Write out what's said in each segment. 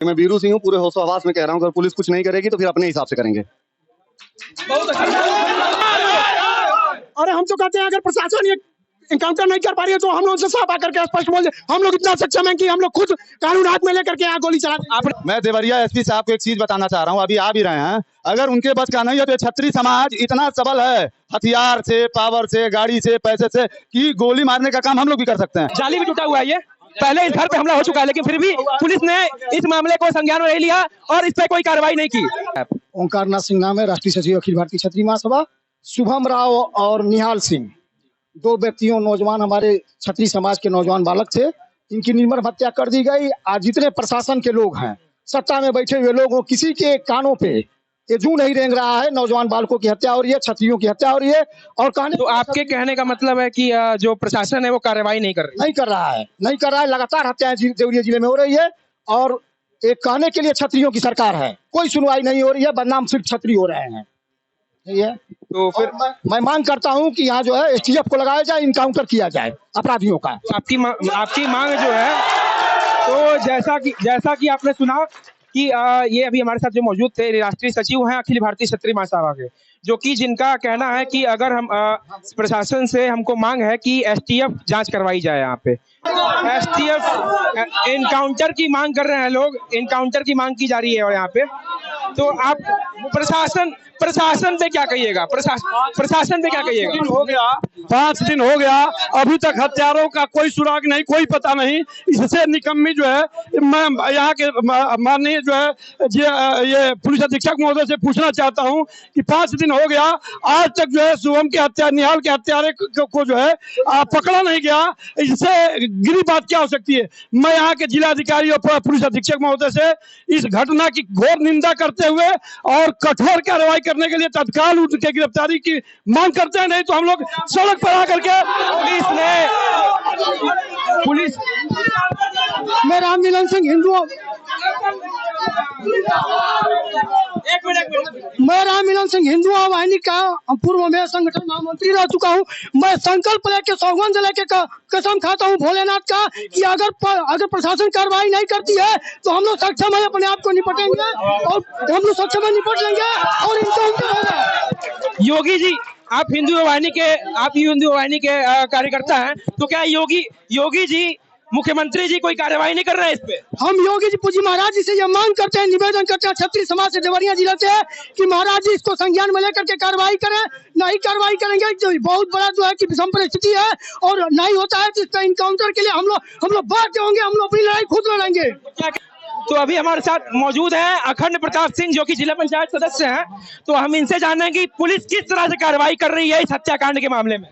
मैं बीरू सिंह हूँ, पूरे होशो हवास में कह रहा हूँ, अगर पुलिस कुछ नहीं करेगी तो फिर अपने हिसाब से करेंगे। अरे हम तो कहते हैं अगर प्रशासन ये इनकाउंटर नहीं कर पा रही है तो हम लोग से साफ आकर के स्पष्ट बोल दे। हम लोग इतना सक्षम हैं कि हम लोग खुद कानून हाथ में लेकर के यहाँ गोली चला। मैं देवरिया एसपी साहब को एक चीज बताना चाह रहा हूँ, अभी आ भी रहे हैं, अगर उनके बस का नहीं है तो छत्री समाज इतना सबल है हथियार से, पावर से, गाड़ी से, पैसे से कि गोली मारने का काम हम लोग भी कर सकते हैं। जाली भी टूटा हुआ है, ये पहले इस घर पे हमला हो चुका है, लेकिन फिर भी पुलिस ने इस मामले को संज्ञान में नहीं लिया और इस पर कोई कार्रवाई नहीं की। ओंकार नाथ सिंह नाम है, राष्ट्रीय सचिव अखिल भारतीय क्षत्रिय महासभा। शुभम राव और निहाल सिंह, दो व्यक्तियों नौजवान, हमारे क्षत्रिय समाज के नौजवान बालक थे, इनकी निर्मम हत्या कर दी गई। आज जितने प्रशासन के लोग हैं, सत्ता में बैठे हुए लोग, किसी के कानों पे ये जू नहीं रेंग रहा है। नौजवान बालकों की हत्या हो रही है, क्षत्रियों की हत्या हो रही है। और तो आपके कहने का मतलब है कि जो प्रशासन है वो कार्रवाई नहीं कर रहा है। लगातार हत्याएं देवरिया जिले में हो रही है और एक कहने के लिए क्षत्रियों की सरकार है, कोई सुनवाई नहीं हो रही है, बदनाम सिर्फ क्षत्रिय हो रहे हैं। ये तो फिर मैं मांग करता हूं कि यहाँ जो है एसटीएफ को लगाया जाए, इनकाउंटर किया जाए अपराधियों का। तो आपकी मांग जो है, तो जैसा कि आपने सुना कि ये अभी हमारे साथ जो मौजूद थे राष्ट्रीय सचिव हैं अखिल भारतीय क्षत्रिय महासभा के, जो कि जिनका कहना है कि अगर हम प्रशासन से हमको मांग है कि एसटीएफ जांच करवाई जाए। यहाँ पे एसटीएफ इनकाउंटर की मांग कर रहे हैं लोग, इनकाउंटर की मांग की जा रही है। और यहाँ पे तो आप प्रशासन पे क्या कहिएगा? प्रशासन पे क्या कहिएगा? हो गया 5 दिन हो गया, अभी तक हत्यारों का कोई सुराग नहीं, कोई पता नहीं। इससे निकम्मी जो है, मैं यहाँ के माननीय जो है ये पुलिस अधीक्षक महोदय से पूछना चाहता हूँ कि 5 दिन हो गया, आज तक जो है शुभम के हत्या, निहाल के हत्यारे को जो है पकड़ा नहीं गया। इससे गिरी बात क्या हो सकती है? मैं यहाँ के जिलाधिकारी और पुलिस अधीक्षक महोदय से इस घटना की घोर निंदा करते हुए और कठोर कार्रवाई करने के लिए तत्काल उनके गिरफ्तारी की मांग करते हैं, नहीं तो हम लोग सड़क पर आकर के पुलिस मैं राममिलन सिंह हिंदू वाहिनी का पूर्व में संगठन महामंत्री रह चुका हूँ। मैं संकल्प लेके सौगंध लेके कसम खाता हूँ भोलेनाथ का कि अगर प्रशासन कार्रवाई नहीं करती है तो हम लोग सक्षम है, अपने आप को निपटेंगे और हम लोग सक्षम है, निपट लेंगे और इनकाउंटर होगा। योगी जी, आप हिंदू वाहिनी के कार्यकर्ता हैं, तो क्या योगी जी, मुख्यमंत्री जी कोई कार्रवाई नहीं कर रहे हैं इस पे? हम योगी जी महाराज जी से ये मांग करते हैं, निवेदन करते हैं क्षत्रिय समाज से देवरिया जिला से कि महाराज जी इसको संज्ञान में लेकर के कार्रवाई करें। नहीं कार्रवाई करेंगे तो बहुत बड़ा जो है कि विषम परिस्थिति है और नहीं होता है तो इसका इनकाउंटर के लिए हम लोग बाध्य होंगे, हम लोग अपनी लड़ाई खुद लड़ेंगे। तो अभी हमारे साथ मौजूद है अखंड प्रताप सिंह, जो कि जिला पंचायत सदस्य हैं। तो हम इनसे जानेंगे कि पुलिस किस तरह से कार्रवाई कर रही है इस हत्याकांड के मामले में।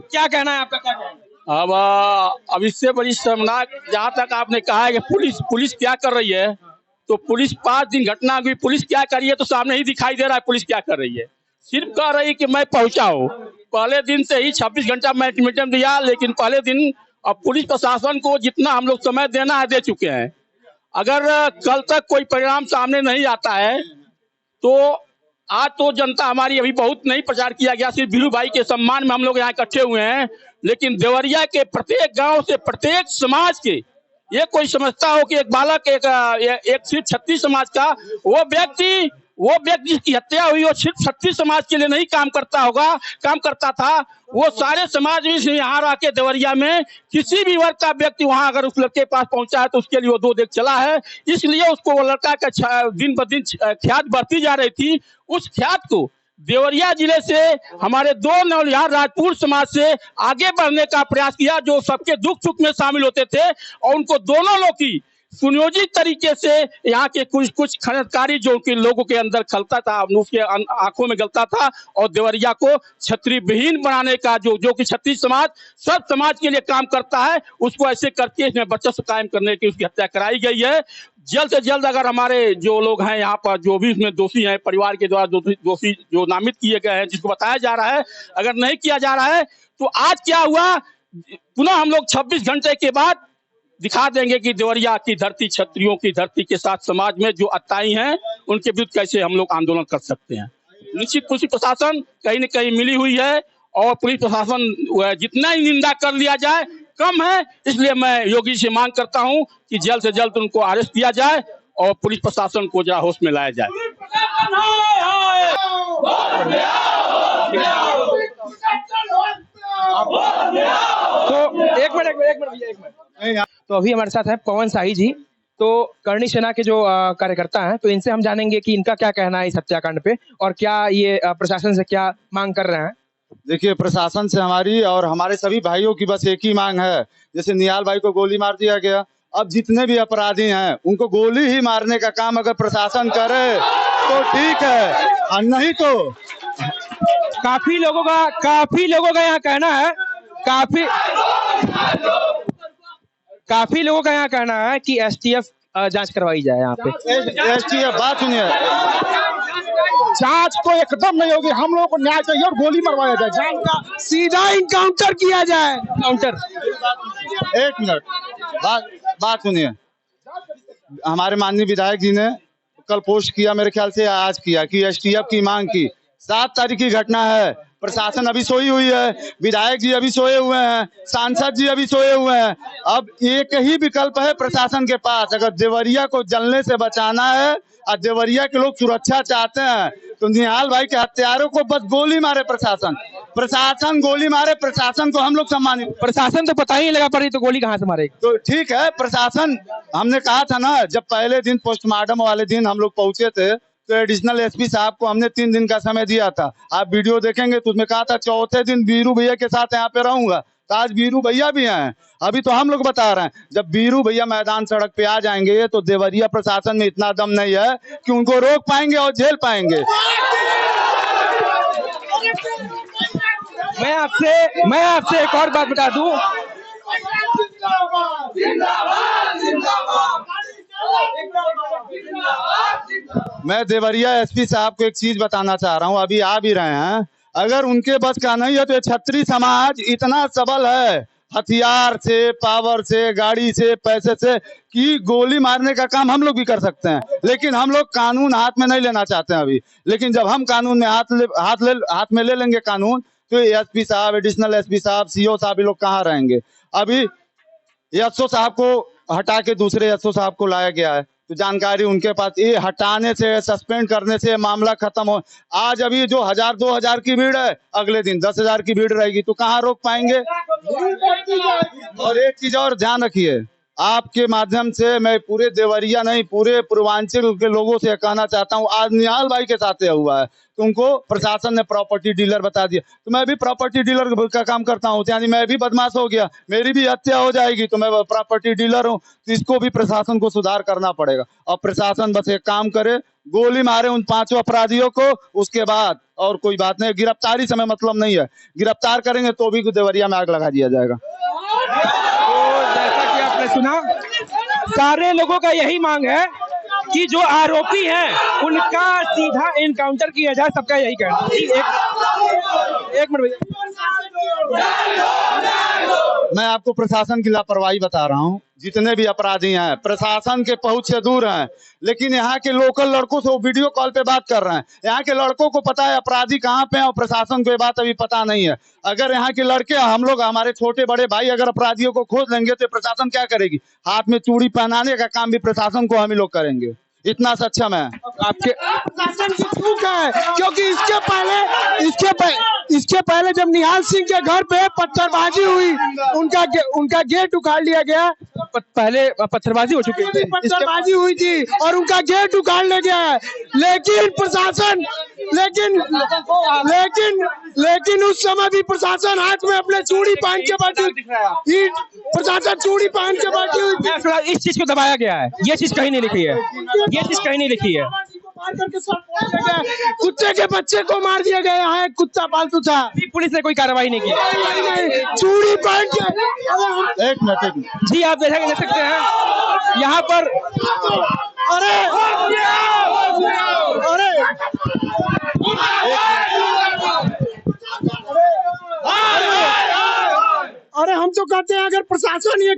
क्या कहना है आपका? क्या कहना है? अब इससे बड़ी शर्मनाक, जहाँ तक आपने कहा है कि पुलिस क्या कर रही है, तो पुलिस 5 दिन घटना हुई, पुलिस क्या कर रही है तो सामने ही दिखाई दे रहा है। पुलिस क्या कर रही है, सिर्फ कह रही है कि मैं पहुंचा हूँ। पहले दिन से ही 26 घंटा मैं अल्टीमेटम दिया, लेकिन पहले दिन अब पुलिस प्रशासन को जितना हम लोग समय देना है दे चुके हैं। अगर कल तक कोई परिणाम सामने नहीं आता है तो आज तो जनता हमारी, अभी बहुत नहीं प्रचार किया गया, सिर्फ बीरू भाई के सम्मान में हम लोग यहाँ इकट्ठे हुए हैं, लेकिन देवरिया के प्रत्येक गांव से, प्रत्येक समाज के, ये कोई समझता हो कि एक बालक एक सिर्फ क्षत्रिय समाज का वो व्यक्ति जिसकी हत्या हुई वो सिर्फ क्षत्रिय समाज के लिए नहीं काम करता था, वो सारे समाज में यहाँ रह के देवरिया में किसी भी वर्ग का व्यक्ति वहाँ अगर उस लड़के के पास पहुंचा है तो उसके लिए वो 2 देख चला है। इसलिए उसको वो लड़का का दिन ब दिन ख्यात बढ़ती जा रही थी। उस ख्यात को देवरिया जिले से हमारे 2 नौलिहार राजपूत समाज से आगे बढ़ने का प्रयास किया, जो सबके दुख सुख में शामिल होते थे, और उनको दोनों लोग की सुनियोजित तरीके से यहाँ के कुछ खननकारी जो कि लोगों के अंदर खलता था, उसके आंखों में गलता था, और देवरिया को क्षत्रिय विहीन बनाने का जो कि क्षत्रिय समाज सब समाज के लिए काम करता है, उसको ऐसे करके इसमें वर्चस्व कायम करने की उसकी हत्या कराई गई है। जल्द से जल्द अगर हमारे जो लोग हैं यहाँ पर, जो भी इसमें दोषी हैं, परिवार के द्वारा दोषी जो नामित किए गए हैं, जिसको बताया जा रहा है, अगर नहीं किया जा रहा है तो आज क्या हुआ, पुनः हम लोग 26 घंटे के बाद दिखा देंगे कि देवरिया की धरती, क्षत्रियों की धरती के साथ समाज में जो अत्याचारी हैं उनके विरुद्ध कैसे हम लोग आंदोलन कर सकते हैं। निश्चित पुलिस प्रशासन कहीं न कहीं मिली हुई है और पुलिस प्रशासन जितना ही निंदा कर लिया जाए कम है। इसलिए मैं योगी से मांग करता हूं कि जल्द से जल्द उनको अरेस्ट किया जाए और पुलिस प्रशासन को जरा होश में लाया जाए। तो एक मिनट भैया, एक मिनट। तो अभी हमारे साथ है पवन शाही जी, तो करणी सेना के जो कार्यकर्ता हैं, तो इनसे हम जानेंगे कि इनका क्या कहना है इस हत्याकांड पे और क्या ये प्रशासन से क्या मांग कर रहे हैं। देखिए, प्रशासन से हमारी और हमारे सभी भाइयों की बस एक ही मांग है। जैसे निहाल भाई को गोली मार दिया गया, अब जितने भी अपराधी हैं उनको गोली ही मारने का काम अगर प्रशासन करे तो ठीक है, और नहीं तो काफी लोगों का यहाँ कहना है, काफी लोगों का यहाँ कहना है कि एसटीएफ जांच करवाई जाए यहाँ पे। एसटीएफ, बात सुनिए, जांच तो एकदम नहीं होगी, हम लोगों को न्याय चाहिए और गोली मरवाया जाए, जान का सीधा इनकाउंटर किया जाए। काउंटर, एक मिनट, बात सुनिए। हमारे माननीय विधायक जी ने कल पोस्ट किया, मेरे ख्याल से आज किया, कि एसटीएफ की मांग की। 7 तारीख की घटना है, प्रशासन अभी सोई हुई है, विधायक जी अभी सोए हुए हैं, सांसद जी अभी सोए हुए हैं। अब एक ही विकल्प है प्रशासन के पास, अगर देवरिया को जलने से बचाना है और देवरिया के लोग सुरक्षा चाहते हैं तो निहाल भाई के हत्यारों को बस गोली मारे प्रशासन गोली मारे, प्रशासन को हम लोग सम्मानित। प्रशासन तो पता ही नहीं लगा पड़ी तो गोली कहाँ से मारेगी। तो ठीक है, प्रशासन, हमने कहा था ना, जब पहले दिन पोस्टमार्टम वाले दिन हम लोग पहुंचे थे तो एडिशनल एसपी साहब को हमने 3 दिन का समय दिया था। आप वीडियो देखेंगे तो उसमें कहा था चौथे दिन बीरू भैया के साथ यहाँ पे रहूंगा, तो आज बीरू भैया भी हैं। अभी तो हम लोग बता रहे हैं, जब बीरू भैया मैदान सड़क पे आ जाएंगे तो देवरिया प्रशासन में इतना दम नहीं है कि उनको रोक पाएंगे और झेल पाएंगे। मैं आपसे एक और बात बता दूं, मैं देवरिया एसपी साहब को एक चीज बताना चाह रहा हूँ, अभी आ भी रहे हैं। अगर उनके बस का नहीं है तो ये छत्री समाज इतना सबल है, हथियार से, पावर से, गाड़ी से, पैसे से, कि गोली मारने का काम हम लोग भी कर सकते हैं। लेकिन हम लोग कानून हाथ में नहीं लेना चाहते हैं अभी। लेकिन जब हम कानून में हाथ में ले लेंगे कानून, तो एसपी साहब, एडिशनल एसपी साहब, सीओ साहब, ये लोग कहाँ रहेंगे। अभी एसओ साहब को हटा के दूसरे एसओ साहब को लाया गया है, तो जानकारी उनके पास, ये हटाने से, सस्पेंड करने से मामला खत्म हो। आज अभी जो 1000-2000 की भीड़ है, अगले दिन 10,000 की भीड़ रहेगी, तो कहाँ रोक पाएंगे। और एक चीज और ध्यान रखिए, आपके माध्यम से मैं पूरे देवरिया नहीं, पूरे पूर्वांचल के लोगों से कहना चाहता हूँ, आज निहाल भाई के साथ हुआ है, तुमको प्रशासन ने प्रॉपर्टी डीलर बता दिया, तो मैं भी प्रॉपर्टी डीलर का काम करता हूँ, यानी मैं भी बदमाश हो गया, मेरी भी हत्या हो जाएगी, तो मैं प्रॉपर्टी डीलर हूँ। तो इसको भी प्रशासन को सुधार करना पड़ेगा, और प्रशासन बस एक काम करे, गोली मारे उन 5 अपराधियों को, उसके बाद और कोई बात नहीं। गिरफ्तारी से हमें मतलब नहीं है, गिरफ्तार करेंगे तो भी देवरिया में आग लगा दिया जाएगा। तो जैसा कि आपने सुना, सारे लोगों का यही मांग है कि जो आरोपी हैं उनका सीधा इनकाउंटर किया जाए, सबका यही कहना है। एक मिनट भैया, मैं आपको प्रशासन की लापरवाही बता रहा हूँ। जितने भी अपराधी हैं प्रशासन के पहुंच से दूर हैं, लेकिन यहाँ के लोकल लड़कों से वो वीडियो कॉल पे बात कर रहे हैं। यहाँ के लड़कों को पता है अपराधी कहाँ पे हैं, और प्रशासन को ये बात अभी पता नहीं है। अगर यहाँ के लड़के, हम लोग, हमारे छोटे बड़े भाई अगर अपराधियों को खोज लेंगे तो प्रशासन क्या करेगी, हाथ में चूड़ी पहनाने का काम भी प्रशासन को हम ही लोग करेंगे। इतना सक्षम है आपके प्रशासन की चूक है, क्योंकि इसके पहले जब निहाल सिंह के घर पे पत्थरबाजी हुई, उनका गेट उखाड़ लिया गया। पहले पत्थरबाजी हो चुकी थी, पत्थरबाजी हुई थी और उनका गेट उखाड़ लिया गया है। लेकिन प्रशासन, लेकिन उस समय भी प्रशासन हाथ में अपने चूड़ी पहन के बैठी, प्रशासन चूड़ी पहन के बैठी हुई थी। इस चीज को दबाया गया है, ये चीज कहीं नहीं लिखी है, ये चीज कहीं नहीं लिखी है। कुत्ते के बच्चे को मार दिया गया है, कुत्ता पालतू था, पुलिस ने कोई कार्रवाई नहीं की। चूड़ी पहन के। एक मिनट जी, आप देख सकते हैं यहाँ पर। अरे हम तो कहते हैं, अगर प्रशासन ये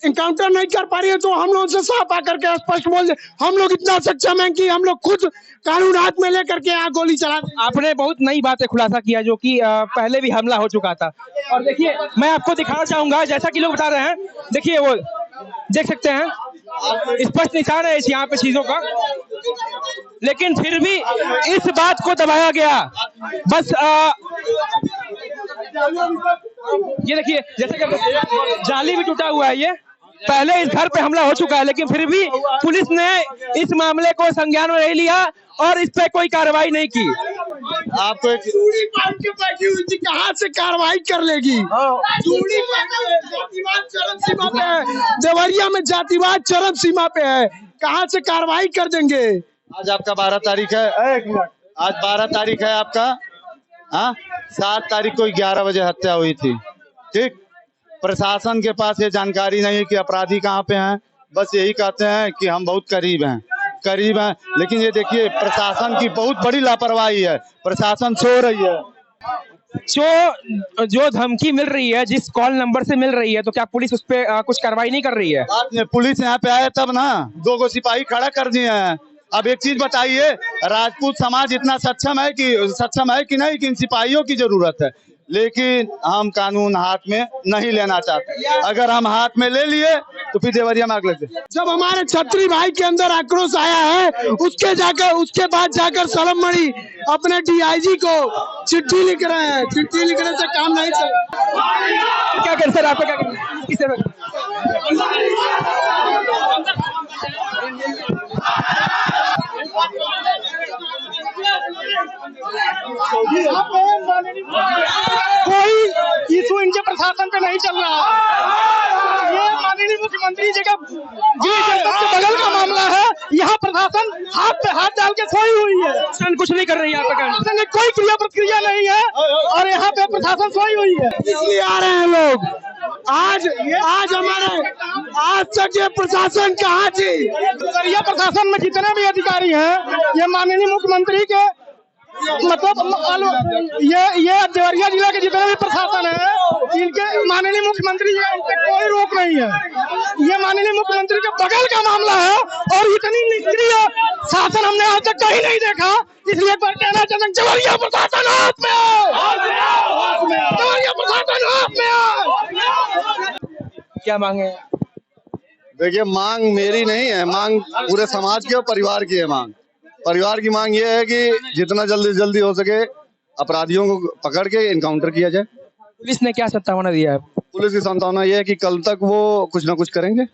इनकाउंटर नहीं कर पा रही है तो हम लोग से साफ आकर के स्पष्ट बोल दे। हम लोग इतना सक्षम हैं कि हम लोग खुद कानून हाथ में लेकर के यहाँ गोली चला। आपने बहुत नई बातें खुलासा किया, जो कि पहले भी हमला हो चुका था। और देखिए, मैं आपको दिखाना चाहूंगा, जैसा कि लोग बता रहे हैं, देखिए वो देख सकते हैं, स्पष्ट निशान है यहाँ पे चीजों का, लेकिन फिर भी इस बात को दबाया गया। बस ये देखिए, जैसे कि जाली भी टूटा हुआ है, ये पहले इस घर पे हमला हो चुका है, लेकिन फिर भी पुलिस ने इस मामले को संज्ञान में नहीं लिया और इस पे कोई कार्रवाई नहीं की। आपको एक चूड़ी पहन के बैठी हुई थी, कहाँ से कार्रवाई कर लेगी? चूड़ी जातिवाद चरम सीमा पे है, देवरिया में जातिवाद चरम सीमा पे है, कहाँ से कार्रवाई कर देंगे? आज आपका 12 तारीख है, एक मिनट, आज 12 तारीख है आपका, हाँ 7 तारीख को 11 बजे हत्या हुई थी। ठीक, प्रशासन के पास ये जानकारी नहीं है कि अपराधी कहाँ पे हैं, बस यही कहते हैं कि हम बहुत करीब हैं, लेकिन ये देखिए प्रशासन की बहुत बड़ी लापरवाही है, प्रशासन सो रही है। जो धमकी मिल रही है, जिस कॉल नंबर से मिल रही है, तो क्या पुलिस उस पे कुछ कार्रवाई नहीं कर रही है? बाद में पुलिस यहाँ पे आए तब ना, 2 सिपाही खड़ा कर दिए हैं। अब एक चीज बताइए, राजपूत समाज इतना सक्षम है कि नहीं कि इन सिपाहियों की जरूरत है, लेकिन हम कानून हाथ में नहीं लेना चाहते। अगर हम हाथ में ले लिए तो फिर देवरिया में आग लग जाए। जब हमारे छत्री भाई के अंदर आक्रोश आया है, उसके बाद जाकर सलम मणि अपने डीआईजी को चिट्ठी लिख रहे हैं। चिट्ठी लिखने से काम नहीं चलेगा। क्या कर सर, आपका क्या कोई इशू इनके प्रशासन पे नहीं चल रहा है। ये माननीय मुख्यमंत्री जी का गृह जनपद के बगल का मामला है। यहाँ प्रशासन हाथ पे हाथ डाल के सोई हुई है, कुछ नहीं कर रही है, प्रशासन में कोई क्रिया प्रतिक्रिया नहीं है और यहाँ पे प्रशासन सोई हुई है, इसलिए आ रहे हैं लोग। आज तक ये प्रशासन कहाँ थी? ये प्रशासन में जितने भी अधिकारी हैं, ये माननीय मुख्यमंत्री के मतलब ये देवरिया जिला के जितने भी प्रशासन है, इनके माननीय मुख्यमंत्री जी इन पे कोई रोक नहीं है। ये माननीय मुख्यमंत्री के बगल का मामला है और इतनी निष्क्रिय शासन हमने आज तक कहीं नहीं देखा। इसलिए एक बार कहना चाहते हैं, देवरिया प्रशासन हाथ में आओ, देवरिया प्रशासन हाथ में आओ। क्या मांगे? देखिए, मांग मेरी नहीं है, मांग पूरे समाज की और परिवार की है। परिवार की मांग ये है कि जितना जल्दी हो सके अपराधियों को पकड़ के इनकाउंटर किया जाए। पुलिस ने क्या सत्तावना दिया है? पुलिस की संभावना ये है कि कल तक वो कुछ ना कुछ करेंगे।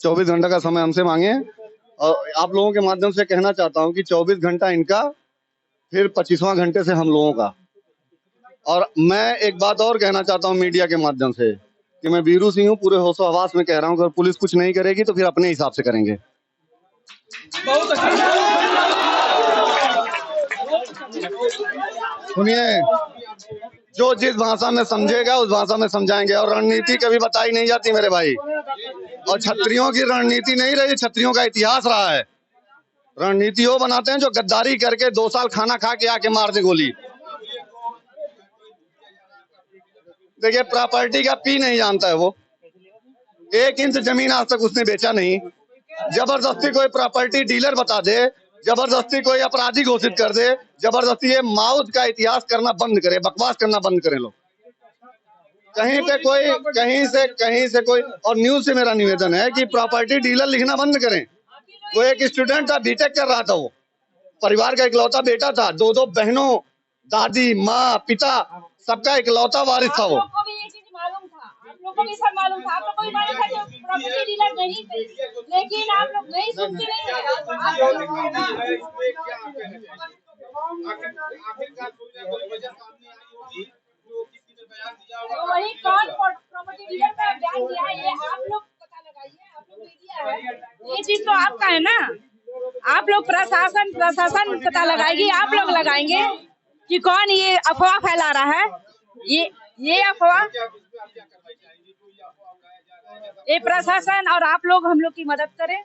24 घंटा का समय हमसे मांगे हैं और आप लोगों के माध्यम से कहना चाहता हूं कि 24 घंटा इनका, फिर 25वां घंटे से हम लोगों का। और मैं एक बात और कहना चाहता हूं मीडिया के माध्यम से कि मैं बीरू सिंह हूं, पूरे होशो हवास में कह रहा हूं, अगर पुलिस कुछ नहीं करेगी तो फिर अपने हिसाब से करेंगे। सुनिए, जो जिस भाषा में समझेगा उस भाषा में समझाएंगे। और रणनीति कभी बताई नहीं जाती मेरे भाई, और क्षत्रियों की रणनीति नहीं रही, क्षत्रियों का इतिहास रहा है। रणनीति वो बनाते हैं जो गद्दारी करके 2 साल खाना खा के आके मार दे गोली। देखिए, प्रॉपर्टी का पी नहीं जानता है वो, 1 इंच जमीन आज तक उसने बेचा नहीं। जबरदस्ती कोई प्रॉपर्टी डीलर बता दे, जबरदस्ती कोई अपराधी घोषित कर दे, जबरदस्ती ये माउथ का इतिहास करना बंद करे, बकवास करना बंद करें लोग। कहीं पे कोई कहीं से कोई, और न्यूज से मेरा निवेदन है कि प्रॉपर्टी डीलर लिखना बंद करें। वो एक स्टूडेंट था, बीटेक कर रहा था, वो परिवार का इकलौता बेटा था, 2 बहनों, दादी, माँ, पिता, सबका इकलौता वारिस था वो। आप लोगों को भी सब मालूम था, आप लोगों को भी मालूम था कि प्रॉपर्टी डीलर नहीं थे, लेकिन आप लोग नहीं सुनते नहीं है। वही कौन प्रॉपर्टी डीलर का बयान दिया है, ये आप लोग पता लगाइए, आप लोग मीडिया है, ये चीज तो आपका है ना। आप लोग प्रशासन पता लगाएगी, आप लोग लगाएंगे कि कौन ये अफवाह फैला रहा है। ये अफवाह, ये प्रशासन और आप लोग हम लोग की मदद करें।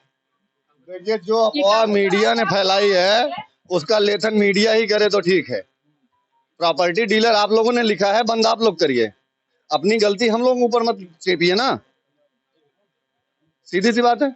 देखिए, जो अफवाह मीडिया ने फैलाई है उसका लेखन मीडिया ही करे तो ठीक है। प्रॉपर्टी डीलर आप लोगों ने लिखा है, बंद आप लोग करिए, अपनी गलती हम लोग ऊपर मत चेपिए ना, सीधी सी बात है।